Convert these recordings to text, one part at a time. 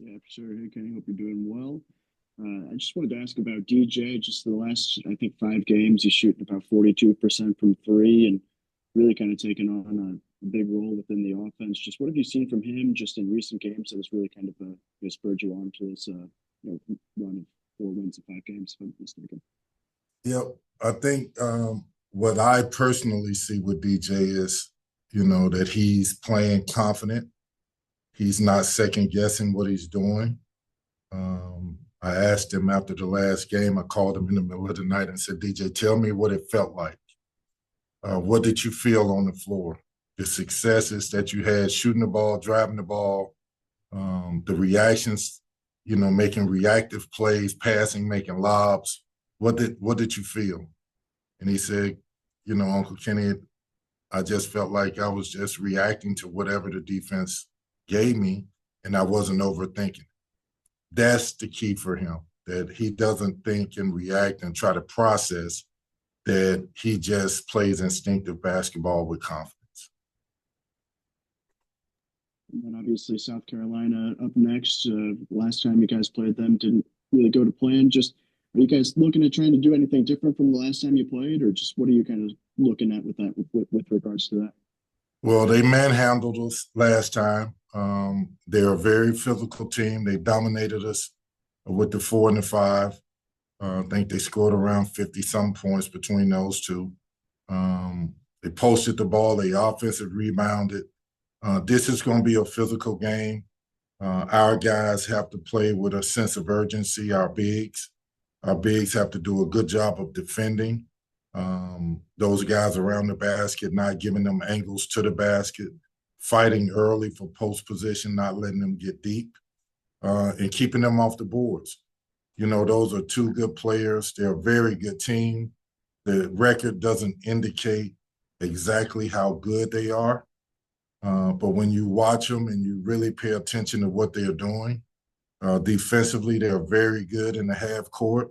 Yeah, for sure. Hey, Kenny, hope you're doing well. I just wanted to ask about DJ. Just the last, I think, 5 games, he's shooting about 42% from three and really kind of taking on a big role within the offense. Just what have you seen from him just in recent games that has really kind of spurred you on to this run of 4 wins in 5 games, if I'm not mistaken? Yep. I think what I personally see with DJ is, that he's playing confident. He's not second guessing what he's doing. I asked him after the last game, I called him in the middle of the night and said, DJ, tell me what it felt like. What did you feel on the floor? The successes that you had shooting the ball, driving the ball, the reactions, making reactive plays, passing, making lobs. What did you feel? And he said, Uncle Kenny, I just felt like I was just reacting to whatever the defense gave me, and I wasn't overthinking. That's the key for him, that he doesn't think and react and try to process, that he just plays instinctive basketball with confidence. And then obviously South Carolina up next. Last time you guys played them didn't really go to plan. Just are you guys looking at trying to do anything different from the last time you played, or just what are you kind of looking at with that with regards to that? Well, they manhandled us last time. They're a very physical team. They dominated us with the 4 and the 5. I think they scored around 50-some points between those two. They posted the ball. They offensive rebounded. This is going to be a physical game. Our guys have to play with a sense of urgency. Our bigs have to do a good job of defending. Those guys around the basket, not giving them angles to the basket, fighting early for post position, not letting them get deep, and keeping them off the boards. Those are two good players. They're a very good team. The record doesn't indicate exactly how good they are. But when you watch them and you really pay attention to what they're doing, defensively, they're very good in the half court.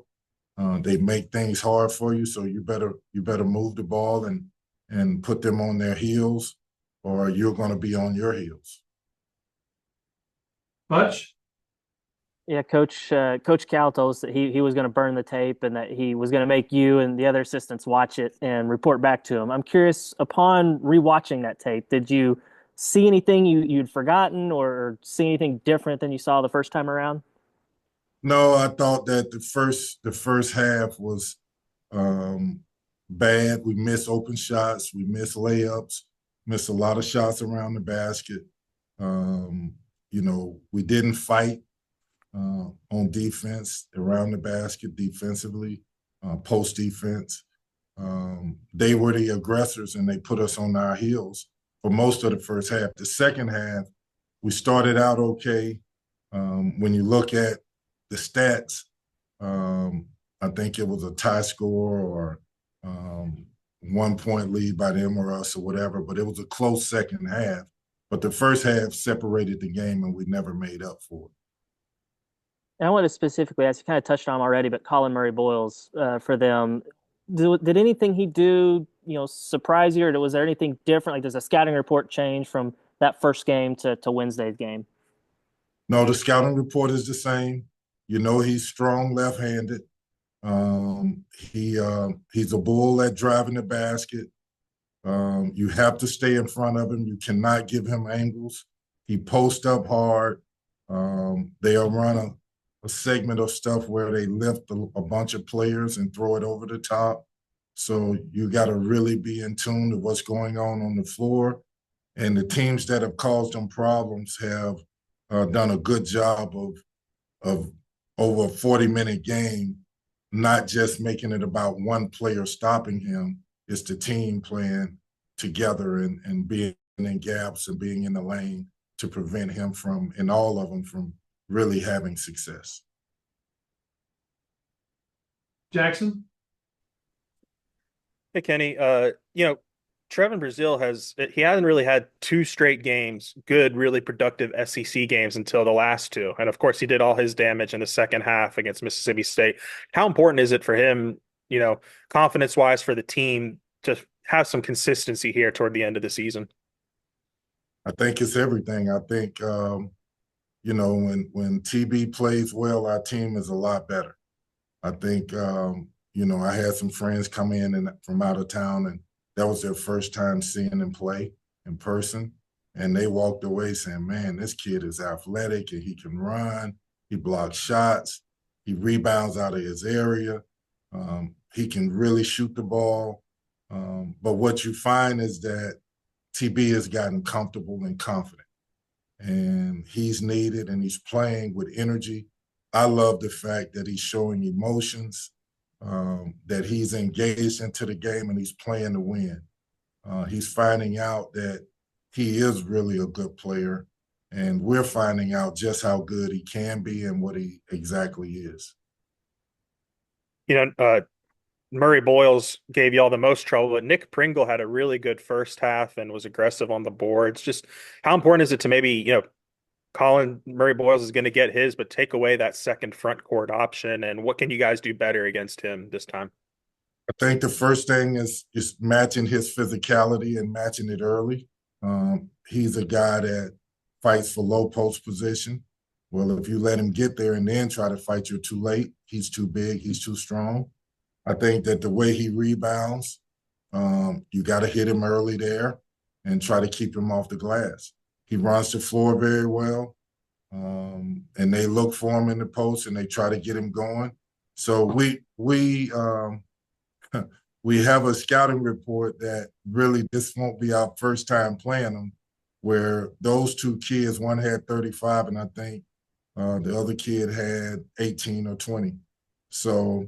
They make things hard for you, so you better move the ball and put them on their heels, or you're going to be on your heels. Much? Yeah, Coach Cal told us that he was going to burn the tape and that he was going to make you and the other assistants watch it and report back to him. I'm curious, upon rewatching that tape, did you see anything you'd forgotten or see anything different than you saw the first time around? No, I thought that the first half was bad. We missed open shots, we missed layups, missed a lot of shots around the basket. We didn't fight on defense around the basket defensively, post defense. They were the aggressors and they put us on our heels for most of the first half. The second half, we started out okay. When you look at the stats, I think it was a tie score or 1 point lead by them or us or whatever, but it was a close second half. But the first half separated the game and we never made up for it. And I want to specifically ask, you kind of touched on him already, but Collin Murray-Boyles for them, did anything he do, surprise you, or was there anything different? Like, does a scouting report change from that first game to Wednesday's game? No, the scouting report is the same. He's strong left-handed. He's a bull at driving the basket. You have to stay in front of him. You cannot give him angles. He posts up hard. They'll run a segment of stuff where they lift a bunch of players and throw it over the top. So you got to really be in tune to what's going on the floor. And the teams that have caused them problems have done a good job of over a 40-minute game, not just making it about one player stopping him. It's the team playing together and being in gaps and being in the lane to prevent him from, and all of them, from really having success. Jackson? Hey, Kenny. Trevon Brazile hasn't really had 2 straight games, good, really productive SEC games until the last 2. And of course, he did all his damage in the second half against Mississippi State. How important is it for him, confidence-wise for the team to have some consistency here toward the end of the season? I think it's everything. I think when TB plays well, our team is a lot better. I think, I had some friends come in and from out of town, and that was their first time seeing him play in person. And they walked away saying, man, this kid is athletic and he can run. He blocks shots. He rebounds out of his area. He can really shoot the ball. But what you find is that TB has gotten comfortable and confident, and he's needed and he's playing with energy. I love the fact that he's showing emotions, that he's engaged into the game and he's playing to win. He's finding out that he is really a good player, and we're finding out just how good he can be and what he exactly is. Murray-Boyles gave you all the most trouble, but Nick Pringle had a really good first half and was aggressive on the boards. Just how important is it to maybe, Collin Murray-Boyles is going to get his, but take away that second front court option? And what can you guys do better against him this time? I think the first thing is matching his physicality and matching it early. He's a guy that fights for low post position. Well, if you let him get there and then try to fight, you're too late. He's too big. He's too strong. I think that the way he rebounds, you got to hit him early there and try to keep him off the glass. He runs the floor very well, and they look for him in the post and they try to get him going. So we have a scouting report that really this won't be our first time playing them, where those two kids, one had 35 and I think the other kid had 18 or 20. So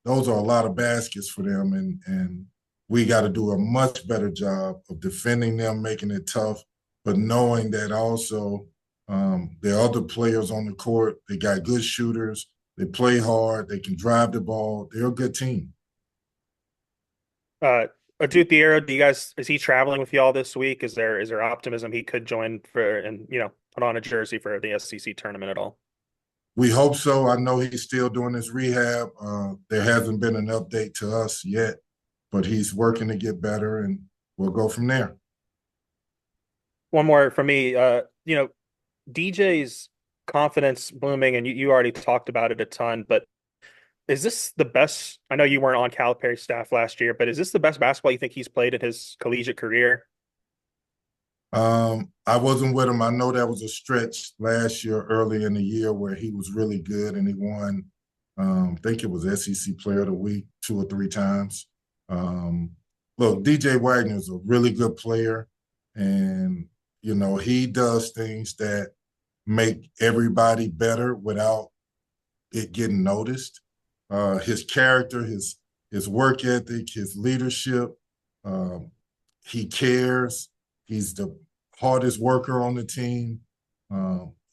those are a lot of baskets for them, and we got to do a much better job of defending them, making it tough, but knowing that also there are other players on the court. They got good shooters. They play hard. They can drive the ball. They're a good team. Adut Thiero, is he traveling with y'all this week? Is there optimism he could join and put on a jersey for the SEC tournament at all? We hope so. I know he's still doing his rehab. There hasn't been an update to us yet, but he's working to get better, and we'll go from there. One more for me. DJ's confidence blooming, and you already talked about it a ton, but is this the best? I know you weren't on Calipari's staff last year, but is this the best basketball you think he's played in his collegiate career? I wasn't with him. I know that was a stretch last year, early in the year, where he was really good and he won, I think it was SEC Player of the Week 2 or 3 times. Look, DJ Wagner is a really good player, and, he does things that make everybody better without it getting noticed. His character, his work ethic, his leadership, he cares. He's the hardest worker on the team.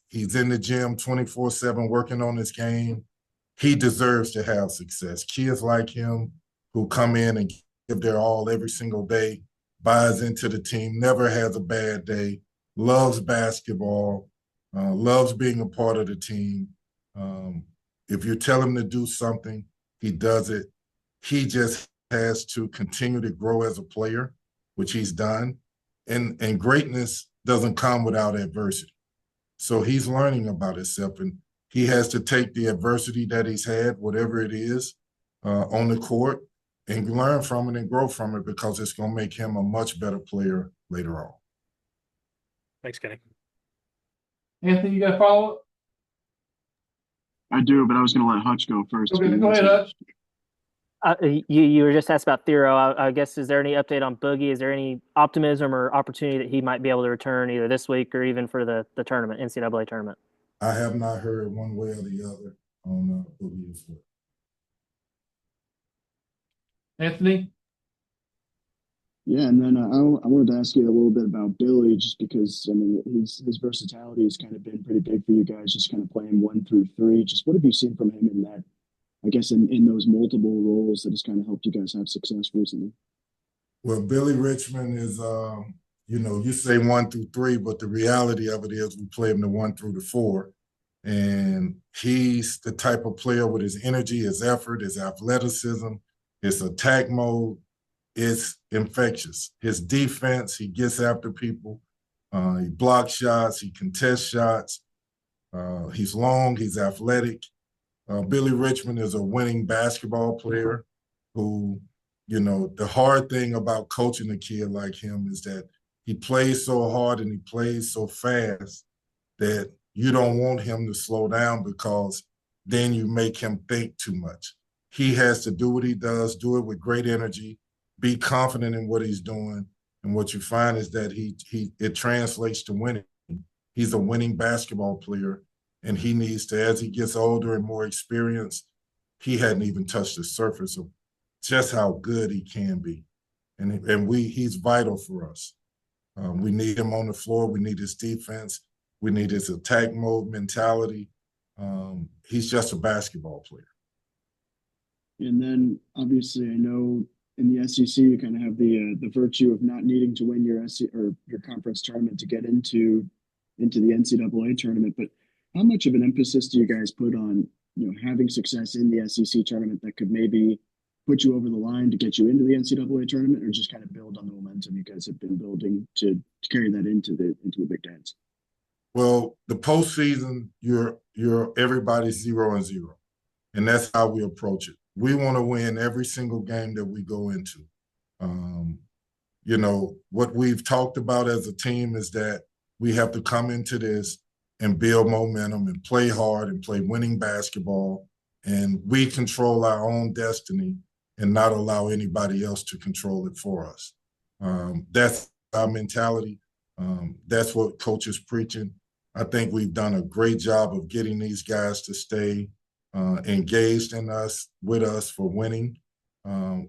He's in the gym 24/7 working on his game. He deserves to have success. Kids like him who come in and give their all every single day, buys into the team, never has a bad day, loves basketball, loves being a part of the team. If you tell him to do something, he does it. He just has to continue to grow as a player, which he's done. And greatness doesn't come without adversity. So he's learning about himself, and he has to take the adversity that he's had, whatever it is, on the court, and learn from it and grow from it, because it's going to make him a much better player later on. Thanks, Kenny. Anthony, you got a follow-up? I do, but I was going to let Hutch go first. Okay, go ahead, Hutch. You were just asked about Thiero. I guess, is there any update on Boogie? Is there any optimism or opportunity that he might be able to return either this week or even for the tournament, NCAA tournament? I have not heard one way or the other on Boogie as well. Anthony? Yeah, and then I wanted to ask you a little bit about Billy, just because, his versatility has kind of been pretty big for you guys, just kind of playing 1 through 3. Just what have you seen from him in that, I guess, in those multiple roles that has kind of helped you guys have success recently? Well, Billy Richmond is, you say 1 through 3, but the reality of it is we play him to 1 through 4. And he's the type of player with his energy, his effort, his athleticism, his attack mode. It's infectious. His defense, he gets after people. He blocks shots. He contests shots. He's long, he's athletic. Billy Richmond is a winning basketball player who, the hard thing about coaching a kid like him is that he plays so hard and he plays so fast that you don't want him to slow down because then you make him think too much. He has to do what he does, do it with great energy, be confident in what he's doing. And what you find is that it translates to winning. He's a winning basketball player, and he needs to, as he gets older and more experienced, he hadn't even touched the surface of just how good he can be. And he's vital for us. We need him on the floor. We need his defense. We need his attack mode mentality. He's just a basketball player. And then obviously, I know in the SEC you kind of have the virtue of not needing to win your your conference tournament to get into the NCAA tournament. But how much of an emphasis do you guys put on having success in the SEC tournament that could maybe put you over the line to get you into the NCAA tournament, or just kind of build on the momentum you guys have been building to carry that into the Big Dance? Well, the postseason, you're everybody's 0-0, and that's how we approach it. We want to win every single game that we go into. What we've talked about as a team is that we have to come into this and build momentum and play hard and play winning basketball, and we control our own destiny and not allow anybody else to control it for us. That's our mentality. That's what Coach is preaching. I think we've done a great job of getting these guys to stay engaged with us for winning,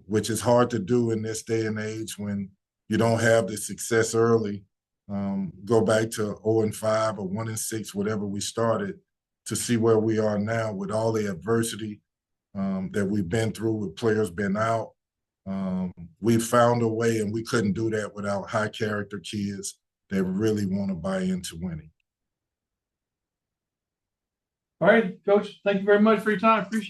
which is hard to do in this day and age when you don't have the success early. Go back to 0-5 or 1-6, whatever we started, to see where we are now with all the adversity that we've been through with players been out. We found a way, and we couldn't do that without high character kids that really want to buy into winning. All right, Coach, thank you very much for your time. Appreciate it.